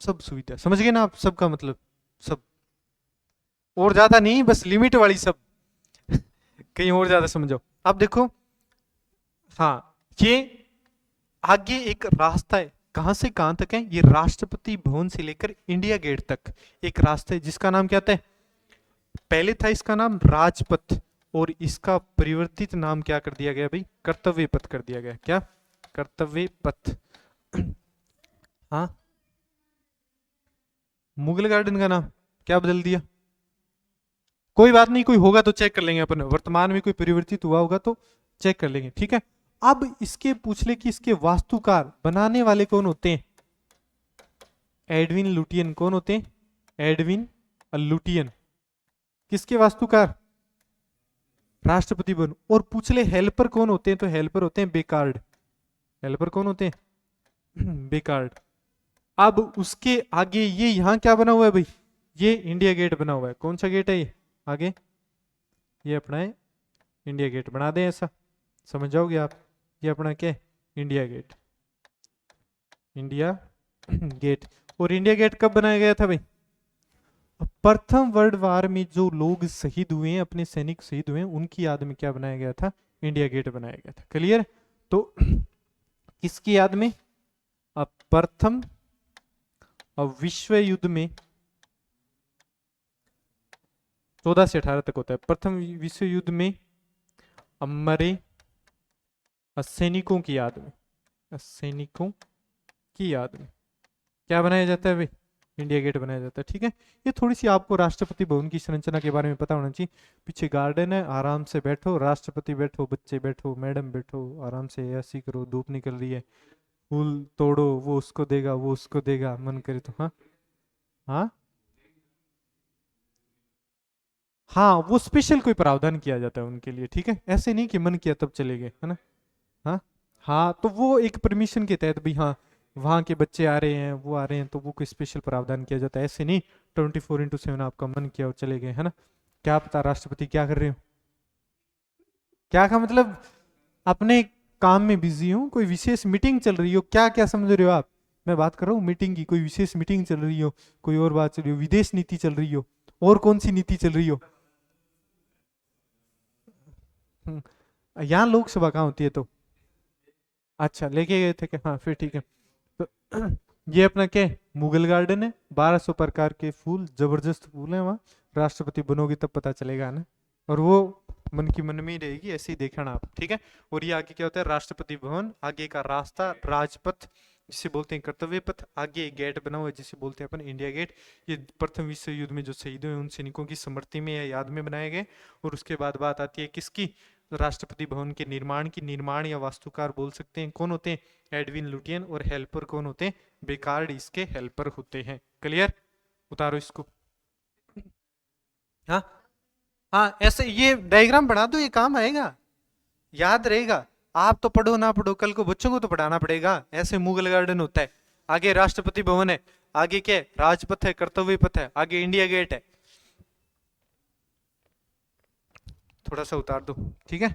सब सुविधा। समझ गए ना आप? सबका मतलब सब, और ज्यादा नहीं, बस लिमिट वाली सब। कहीं और ज्यादा समझो। अब देखो, हाँ, ये आगे एक रास्ता है, कहां से कहां तक है? ये राष्ट्रपति भवन से लेकर इंडिया गेट तक एक रास्ता है जिसका नाम क्या था? पहले था इसका नाम राजपथ, और इसका परिवर्तित नाम क्या कर दिया गया भाई? कर्तव्य पथ कर दिया गया। क्या? कर्तव्य पथ। हाँ, मुगल गार्डन का नाम क्या बदल दिया? कोई बात नहीं, कोई होगा तो चेक कर लेंगे अपन, वर्तमान में कोई परिवर्तित हुआ होगा तो चेक कर लेंगे, ठीक है। अब इसके पूछ ले कि इसके वास्तुकार बनाने वाले कौन होते हैं? Edwin Lutyens. कौन होते हैं? Edwin Lutyens. किसके वास्तुकार? राष्ट्रपति भवन। और पूछ ले हेल्पर कौन होते हैं? तो हेल्पर होते हैं बेकार्ड। हेल्पर कौन होते हैं? बेकार्ड। अब उसके आगे ये यहां क्या बना हुआ है भाई? ये इंडिया गेट बना हुआ है। कौन सा गेट है ये? आगे ये अपना है इंडिया गेट। बना दें ऐसा, समझ जाओगे आप। ये अपना क्या है? India Gate, India Gate. और इंडिया गेट कब बनाया गया था भाई? प्रथम वर्ल्ड वार में जो लोग शहीद हुए हैं, अपने सैनिक शहीद हुए हैं, उनकी याद में क्या बनाया गया था? इंडिया गेट बनाया गया था। क्लियर? तो किसकी याद में? अब प्रथम विश्व युद्ध में 14 से 18 तक होता है। प्रथम विश्व युद्ध में मरे सैनिकों की याद में, सैनिकों की याद में क्या बनाया जाता है भाई? इंडिया गेट बनाया जाता है, ठीक है। ये थोड़ी सी आपको राष्ट्रपति भवन की संरचना के बारे में पता होना चाहिए। पीछे गार्डन है, आराम से बैठो, राष्ट्रपति बैठो, बच्चे बैठो, मैडम बैठो, आराम से ऐसी करो। धूप निकल रही है, फूल तोड़ो, वो उसको देगा, वो उसको देगा, मन करे तो। हाँ, हाँ हाँ, वो स्पेशल कोई प्रावधान किया जाता है उनके लिए, ठीक है, ऐसे नहीं कि मन किया तब चले गए, है ना। हाँ हाँ, तो वो एक परमिशन के तहत भी, हाँ वहाँ के बच्चे आ रहे हैं, वो आ रहे हैं, तो वो कोई स्पेशल प्रावधान किया जाता है, ऐसे नहीं 24/7 आपका मन किया और चले गए, है ना। क्या पता राष्ट्रपति क्या कर रहे हो, क्या का मतलब अपने काम में बिजी हूँ, कोई विशेष मीटिंग चल रही हो, क्या क्या समझ रहे हो आप। मैं बात कर रहा हूँ मीटिंग की, कोई विशेष मीटिंग चल रही हो, कोई और बात चल रही हो, विदेश नीति चल रही हो, और कौन सी नीति चल रही हो। यहाँ लोकसभा कहाँ होती है तो। अच्छा लेके गए थे क्या, हाँ फिर ठीक है। तो ये अपना क्या है, मुगल गार्डन है, 1200 प्रकार के फूल, जबरदस्त फूल है वहाँ। राष्ट्रपति बनोगे तब पता चलेगा ना। और वो मन की मन में ही रहेगी, ऐसे ही देखना आप, ठीक है। और ये आगे क्या होता है, राष्ट्रपति भवन, आगे का रास्ता राजपथ जिसे बोलते हैं कर्तव्य पथ, आगे एक गेट बना हुआ है जिसे बोलते हैं अपन इंडिया गेट। ये प्रथम विश्व युद्ध में जो शहीद हुए उन सैनिकों की स्मृति में या याद में बनाए गए। और उसके बाद बात आती है किसकी, राष्ट्रपति भवन के निर्माण की। निर्माण या वास्तुकार बोल सकते हैं, कौन होते हैं, एडविन लुटियन। और हेल्पर कौन होते हैं, बेकार्ड इसके हेल्पर होते हैं। क्लियर, उतारो इसको। हाँ हाँ, ऐसे ये डायग्राम बना दो, ये काम आएगा, याद रहेगा। आप तो पढ़ो ना पढ़ो, कल को बच्चों को तो पढ़ाना पड़ेगा। ऐसे मुगल गार्डन होता है, आगे राष्ट्रपति भवन है, आगे क्या है, राजपथ है, कर्तव्य पथ है, आगे इंडिया गेट है। थोड़ा सा उतार दो, ठीक है।